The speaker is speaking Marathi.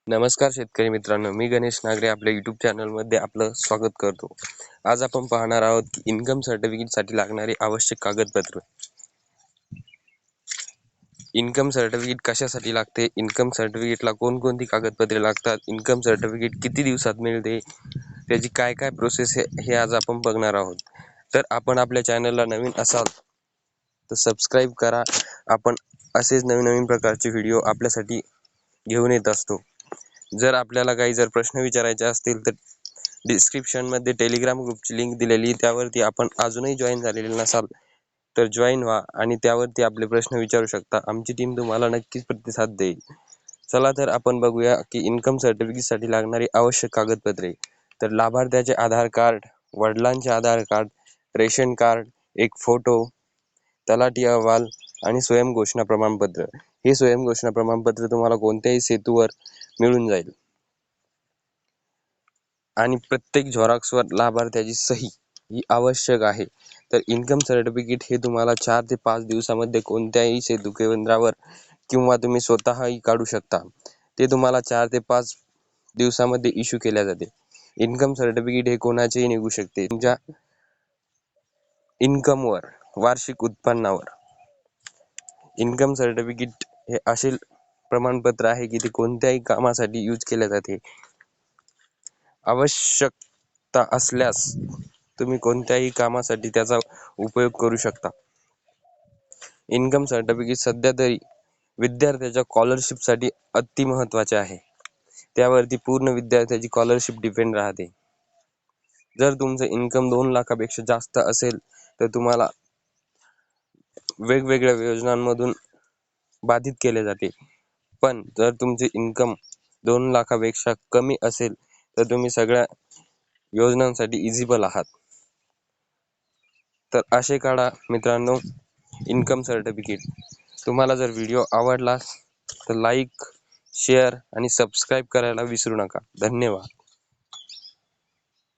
नमस्कार शेतकरी मित्रांनो, मी गणेश नागरे आपल्या यूट्यूब चॅनलमध्ये आपलं स्वागत करतो. आज आपण पाहणार आहोत की इन्कम सर्टिफिकेटसाठी लागणारी आवश्यक कागदपत्र. इन्कम सर्टिफिकेट कशासाठी लागते, इन्कम सर्टिफिकेटला कोणकोणती कागदपत्रे लागतात, इन्कम सर्टिफिकेट किती दिवसात मिळते, त्याची काय काय प्रोसेस हे आज आपण बघणार आहोत. तर आपण आपल्या चॅनलला नवीन असाल तर सबस्क्राईब करा. आपण असेच नवीन नवीन प्रकारचे व्हिडिओ आपल्यासाठी घेऊन येत असतो. जर आपल्याला काही प्रश्न विचारायचे असतील तर डिस्क्रिप्शनमध्ये टेलिग्राम ग्रुपची लिंक दिलेली, त्यावरती आपण अजूनही जॉईन झालेले नसाल तर जॉईन व्हा आणि त्यावरती आपले प्रश्न विचारू शकता. आमची टीम तुम्हाला नक्कीच प्रतिसाद देईल. चला तर आपण बघूया की इन्कम सर्टिफिकेटसाठी लागणारी आवश्यक कागदपत्रे. तर लाभार्थ्याचे आधार कार्ड, वडिलांचे आधार कार्ड, रेशन कार्ड, एक फोटो, तलाठी अहवाल आणि स्वयंघोषणा प्रमाणपत्र. हे स्वयंघोषणा प्रमाणपत्र तुम्हाला कोणत्याही सेतूवर मिळून जाईल आणि प्रत्येक झेरॉक्सवर लाभार्थ्याची सही ही आवश्यक आहे. तर इन्कम सर्टिफिकेट हे तुम्हाला 4 ते 5 दिवसामध्ये कोणत्याही सेतू केंद्रावर किंवा तुम्ही स्वतःही काढू शकता. ते तुम्हाला 4 ते 5 दिवसामध्ये इश्यू केल्या जाते. इन्कम सर्टिफिकेट हे कोणाचेही निघू शकते. तुमच्या इन्कमवर, वार्षिक उत्पन्नावर. इन्कम सर्टिफिकेट हे असे प्रमाणपत्र आहे की ते कोणत्याही कामासाठी यूज केले जाते. आवश्यकता असल्यास तुम्ही कोणत्याही कामासाठी त्याचा उपयोग करू शकता. इन्कम सर्टिफिकेट सध्या तरी विद्यार्थ्याच्या स्कॉलरशिपसाठी अति महत्त्वाचे आहे. त्यावरती पूर्ण विद्यार्थ्याची स्कॉलरशिप डिपेंड राहते. जर तुमचं इन्कम 2 लाखापेक्षा जास्त असेल तर तुम्हाला वेगवेगळ्या योजनांमधून बाधित केले जाते. पण जर तुमचे इन्कम 2 लाखापेक्षा कमी असेल तर तुम्ही सगळ्या योजनांसाठी इलिजिबल आहात. तर असे काढा मित्रांनो इन्कम सर्टिफिकेट. तुम्हाला जर व्हिडिओ आवडला तर लाईक, शेअर आणि सबस्क्राईब करायला विसरू नका. धन्यवाद.